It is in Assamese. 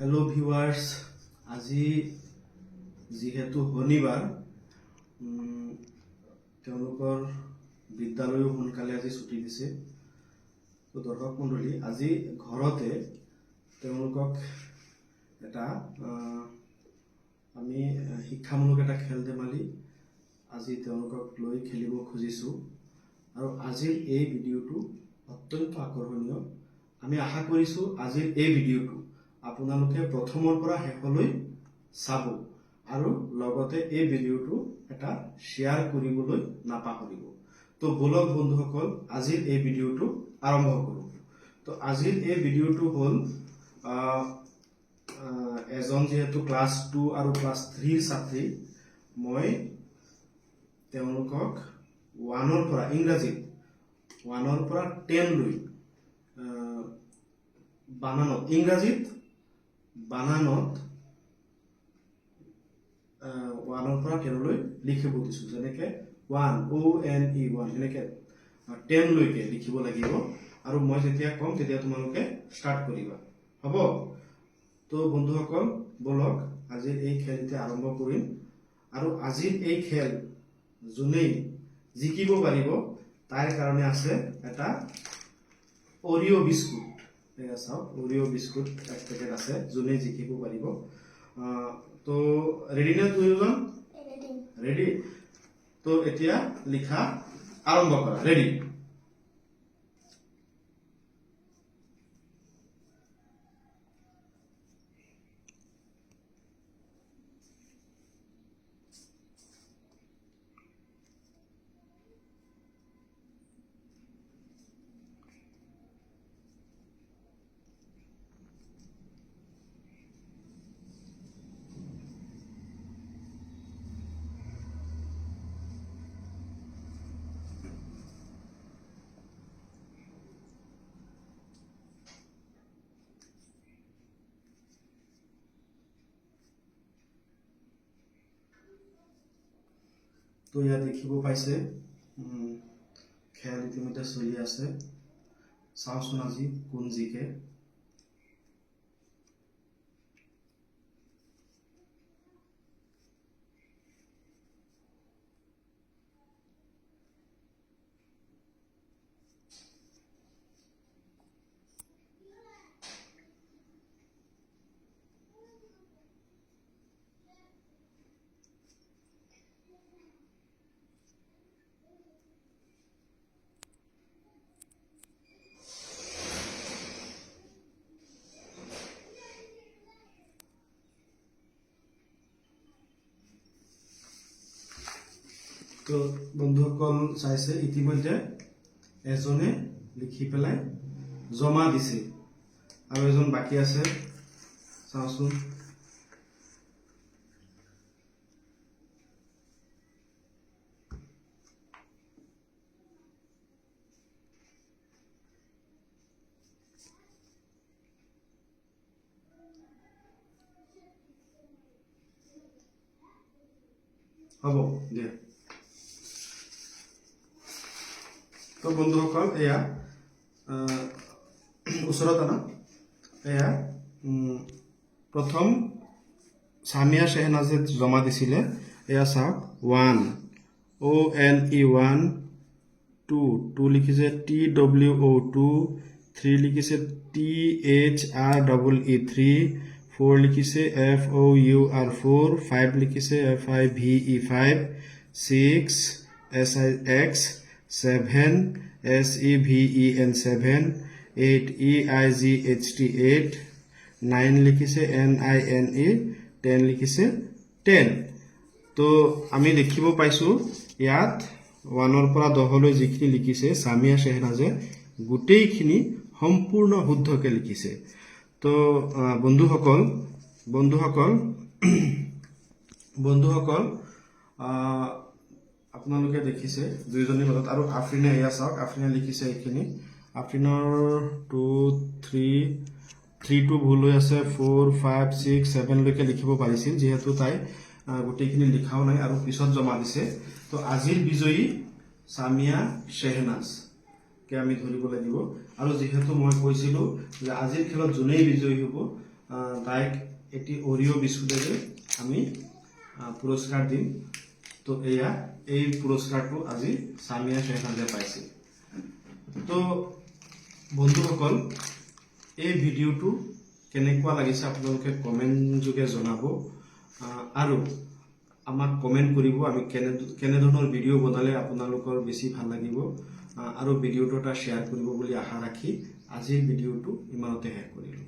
हेलो ভিউয়াৰ্স আজি যেহেতু শনিবাৰ তেওঁলোকৰ বিদ্যালয়ও সোনকালে আজি ছুটি দিছে তো দৰ্শক মণ্ডলী আজি ঘৰতে তেওঁলোকক এটা আমি শিক্ষামূলক এটা খেল ধেমালি আজি তেওঁলোকক লৈ খেলিব খুজিছো আৰু আজিৰ এই ভিডিঅ'টো অত্যন্ত আকৰ্ষণীয় আমি আশা কৰিছো আজিৰ এই ভিডিঅ'টো আপোনালোকে প্ৰথমৰ পৰা শেষলৈ চাব আৰু লগতে এই ভিডিঅ'টো এটা শ্বেয়াৰ কৰিবলৈ নাপাহৰিব তো বলক বন্ধুসকল আজিৰ এই ভিডিঅ'টো আৰম্ভ কৰো তো আজিৰ এই ভিডিঅ'টো হ'ল এজন যেহেতু ক্লাস 2 আৰু ক্লাস 3 ৰ ছাত্ৰী মই তেওঁলোকক 1 ৰ পৰা ইংৰাজীত 1 ৰ পৰা 10 লৈ বানানত ইংৰাজীত বানানত 1 ৰ পৰা 10 লৈ লিখিব দিছো যেনেকৈ 1 O N E 1 এনেকৈ 10 লৈকে লিখিব লাগিব আৰু মই যেতিয়া কম তেতিয়া তোমালোকে স্টাৰ্ট কৰিবা হ'ব তো বন্ধুসকল বলক আজিৰ এই খেলটি আৰম্ভ কৰিম আৰু আজিৰ এই খেল যোনেই জিকিব পাৰিব তাৰ কাৰণে আছে এটা ওৰিও বিস্কুট এয়া চাওক ওৰিও বিস্কুট এক পেকেট আছে যোনে জিকিব পাৰিব তো ৰেডি না দুইজন ৰেডি তো এতিয়া লিখা আৰম্ভ কৰা ৰেডি তো ইয়াত দেখিব পাইছে খেল ইতিমধ্যে চলি আছে চাওচোন আজি কোন জিকে তো বন্ধুসকল চাইছে ইতিমধ্যে এজনে লিখি পেলাই জমা দিছে আৰু এজন বাকি আছে চাওচোন হ'ব দিয়া তো বন্ধুসকল এয়া ওচৰত আনা এয়া প্ৰথম সামিয়া শেহনাজে জমা দিছিলে এয়া চাওক 1 O N E 1 2 লিখিছে T W O 2 3 লিখিছে T H R E 3 4 লিখিছে F O U R 4 5 লিখিছে F I V E 5 6 S I X 7 S E V E N 7 8 E I G H T 8 9 লিখিছে N I N E 10 লিখিছে 10 তো আমি দেখিব পাইছো ইয়াত 1 ৰ পৰা 10 লৈ যিখিনি লিখিছে সামিয়া শেহনাজে গোটেইখিনি সম্পূৰ্ণ শুদ্ধকে লিখিছে তো বন্ধুসকল আপোনালোকে দেখিছে দুইজনৰ মাজত আৰু আফৰিনে এয়া চাওক আফৰিনে লিখিছে এইখিনি আফৰিনৰ 2 3 টো ভুল হৈ আছে 4 5 6 7 লৈকে লিখিব পাৰিছিল যেহেতু তাই গোটেইখিনি লিখাও নাই আৰু পিছত জমা দিছে তো আজিৰ বিজয়ী সামিয়া শেহনাজ কে আমি ধৰিব লাগিব আৰু যেহেতু মই কৈছিলো যে আজিৰ খেলত যোনেই বিজয়ী হ'ব তাইক এটি অৰিঅ' বিস্কুটেৰে আমি পুৰস্কাৰ দিম। তো এয়া এই পুৰস্কাৰটো আজি সামিয়া শেহনাজে পাইছে। তো বন্ধুসকল, এই ভিডিঅ'টো কেনেকুৱা লাগিছে আপোনালোকে কমেণ্ট যোগে জনাব আৰু আমাক কমেণ্ট কৰিব আমি কেনেধৰণৰ ভিডিঅ' বনালে আপোনালোকৰ বেছি ভাল লাগিব আৰু ভিডিঅ'টো এটা শ্বেয়াৰ কৰিব বুলি আশা ৰাখি আজিৰ ভিডিঅ'টো ইমানতে শেষ কৰিলোঁ।